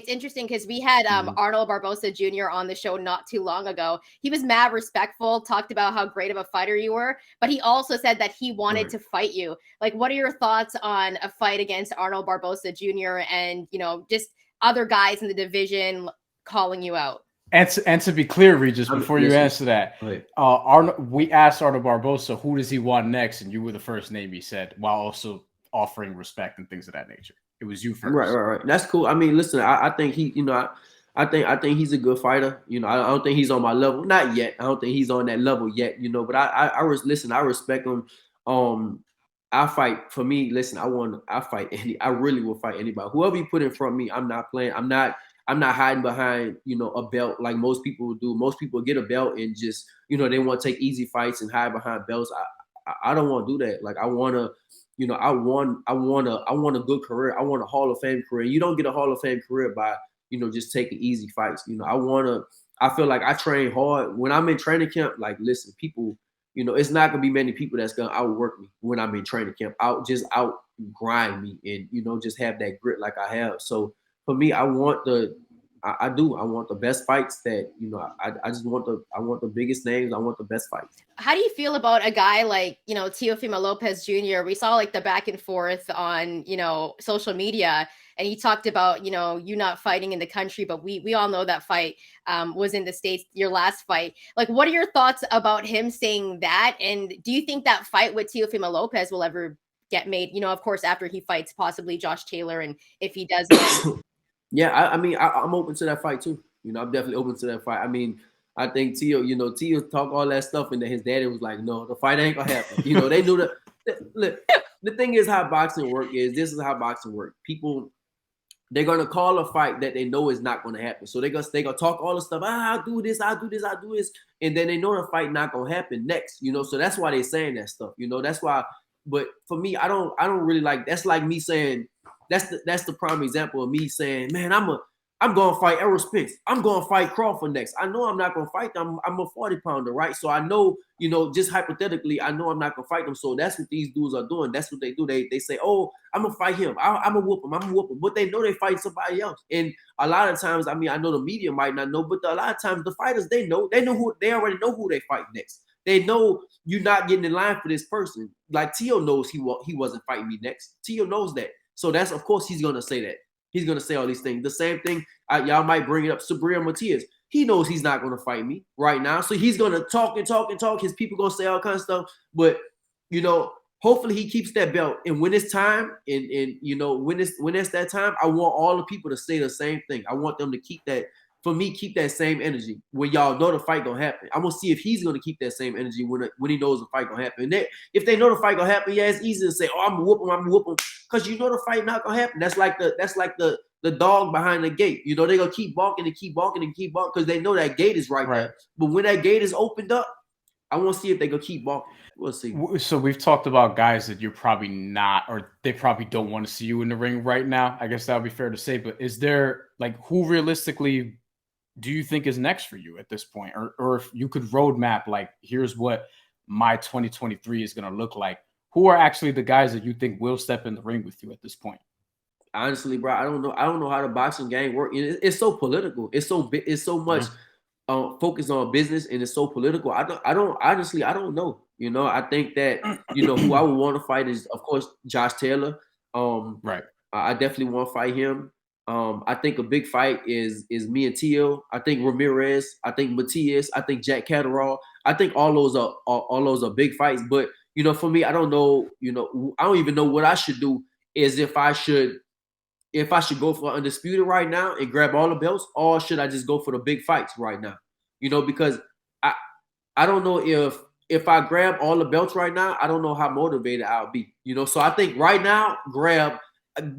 it's interesting because we had Arnold Barboza Jr. on the show not too long ago. He was mad respectful, talked about how great of a fighter you were, but he also said that he wanted to fight you. Like, what are your thoughts on a fight against Arnold Barboza Jr. and, you know, just other guys in the division calling you out? And to be clear, Regis, before you answer that, we asked Arnold Barboza, who does he want next? And you were the first name he said, while also offering respect and things of that nature. It was you first. Right. That's cool. I mean, listen, I think he, you know, I think he's a good fighter. You know, I don't think he's on my level. Not yet. I don't think he's on that level yet, you know, but I respect him. I fight for me. Listen, I really will fight anybody. Whoever you put in front of me, I'm not playing. I'm not hiding behind, you know, a belt like most people do. Most people get a belt and just, you know, they want to take easy fights and hide behind belts. I don't want to do that. Like, I want to, you know, I want a good career. I want a Hall of Fame career. You don't get a Hall of Fame career by, you know, just taking easy fights. You know, I feel like I train hard when I'm in training camp. Like, listen, people, you know, it's not gonna be many people that's gonna outwork me when I'm in training camp. Out grind me and, you know, just have that grit like I have. So for me, I want the best fights that, you know, I just want the biggest names. I want the best fights. How do you feel about a guy like, you know, Teofimo Lopez Jr.? We saw like the back and forth on, you know, social media, and he talked about, you know, you not fighting in the country, but we all know that fight was in the States, your last fight. Like, what are your thoughts about him saying that? And do you think that fight with Teofimo Lopez will ever get made? You know, of course, after he fights possibly Josh Taylor, and if he does Yeah, I mean, I'm open to that fight too. You know, I'm definitely open to that fight. I mean, I think Teo talk all that stuff, and then his daddy was like, "No, the fight ain't gonna happen." You know, they knew that. Look, the thing is, how boxing work is this is how boxing work. People, they're gonna call a fight that they know is not gonna happen. So they gonna talk all the stuff. I'll do this, and then they know the fight not gonna happen next. You know, so that's why they're saying that stuff. You know, that's why. But for me, I don't really like. That's like me saying. That's the prime example of me saying, man, I'm gonna fight Errol Spence. I'm gonna fight Crawford next. I know I'm not gonna fight them. I'm a 40-pounder, right? So I know, you know, just hypothetically, I know I'm not gonna fight them. So that's what these dudes are doing. That's what they do. They say, oh, I'm gonna fight him. I'm gonna whoop him. But they know they fight somebody else. And a lot of times, I mean, I know the media might not know, but a lot of times the fighters, they already know who they fight next. They know you're not getting in line for this person. Like Teo knows he wasn't fighting me next. Teo knows that. So that's, of course, he's going to say that. He's going to say all these things. The same thing, y'all might bring it up, Sabrina Matias. He knows he's not going to fight me right now. So he's going to talk and talk and talk. His people going to say all kinds of stuff. But, you know, hopefully he keeps that belt. And when it's time, and you know, when it's that time, I want all the people to say the same thing. I want them to keep that same energy when y'all know the fight gonna happen. I'm gonna see if he's gonna keep that same energy when he knows the fight gonna happen. And if they know the fight gonna happen, yeah, it's easy to say, oh, I'm gonna whoop him, because you know the fight not gonna happen. That's like the dog behind the gate. You know, they're gonna keep barking because they know that gate is right there. But when that gate is opened up, I want to see if they gonna keep barking. We'll see. So we've talked about guys that you're probably not, or they probably don't want to see you in the ring right now. I guess that would be fair to say. But is there, like, who realistically do you think is next for you at this point? Or if you could roadmap, like, here's what my 2023 is going to look like. Who are actually the guys that you think will step in the ring with you at this point? Honestly, bro, I don't know how the boxing game works. It's so political. It's so much focused on business, and it's so political. I don't know. You know, I think that, you know, who I would want to fight is, of course, Josh Taylor. Right. I definitely want to fight him. I think a big fight is me and Teo. I think Ramirez. I think Matias. I think Jack Catterall. I think all those are big fights. But, you know, for me, I don't know. You know, I don't even know what I should do. Is if I should go for undisputed right now and grab all the belts, or should I just go for the big fights right now? You know, because I don't know if I grab all the belts right now, I don't know how motivated I'll be. You know, so I think right now,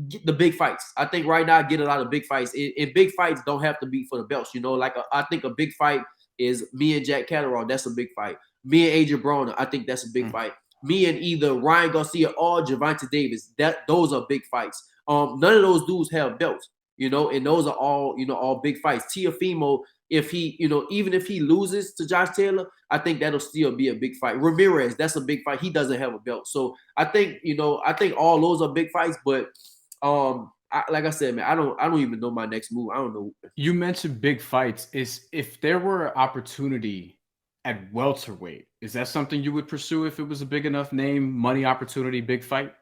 get the big fights. I think right now I get a lot of big fights. And big fights don't have to be for the belts. You know, like I think a big fight is me and Jack Catterall. That's a big fight. Me and Adrian Broner. I think that's a big fight. Me and either Ryan Garcia or Gervonta Davis. Those are big fights. None of those dudes have belts. You know, and those are all, you know, all big fights. Teofimo, if he, you know, even if he loses to Josh Taylor, I think that'll still be a big fight. Ramirez, that's a big fight. He doesn't have a belt. So I think, you know, all those are big fights. But like I said, man, I don't even know my next move. I don't know. You mentioned big fights. Is if there were opportunity at welterweight, is that something you would pursue if it was a big enough name, money opportunity, big fight?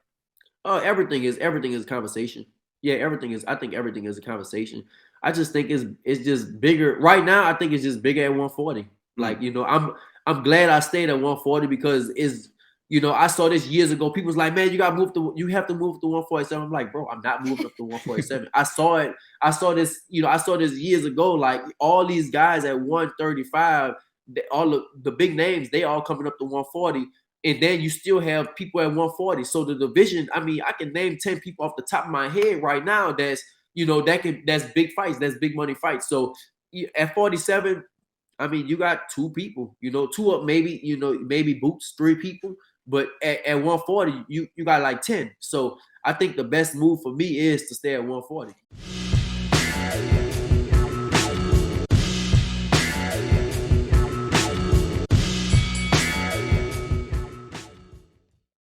Everything is a conversation. Yeah, everything is. I think everything is a conversation. I just think it's just bigger right now. I think it's just bigger at 140. Like, you know, I'm glad I stayed at 140 because I saw this years ago. People's like, man, you have to move to 147. I'm like, bro, I'm not moving up to 147. I saw it. I saw this years ago. Like all these guys at 135, all the big names, they all coming up to 140. And then you still have people at 140. So the division, I mean, I can name 10 people off the top of my head right now that's big fights, that's big money fights. So at 47, I mean, you got two people, two up, maybe Boots, three people. But at 140, you got like 10. So I think the best move for me is to stay at 140.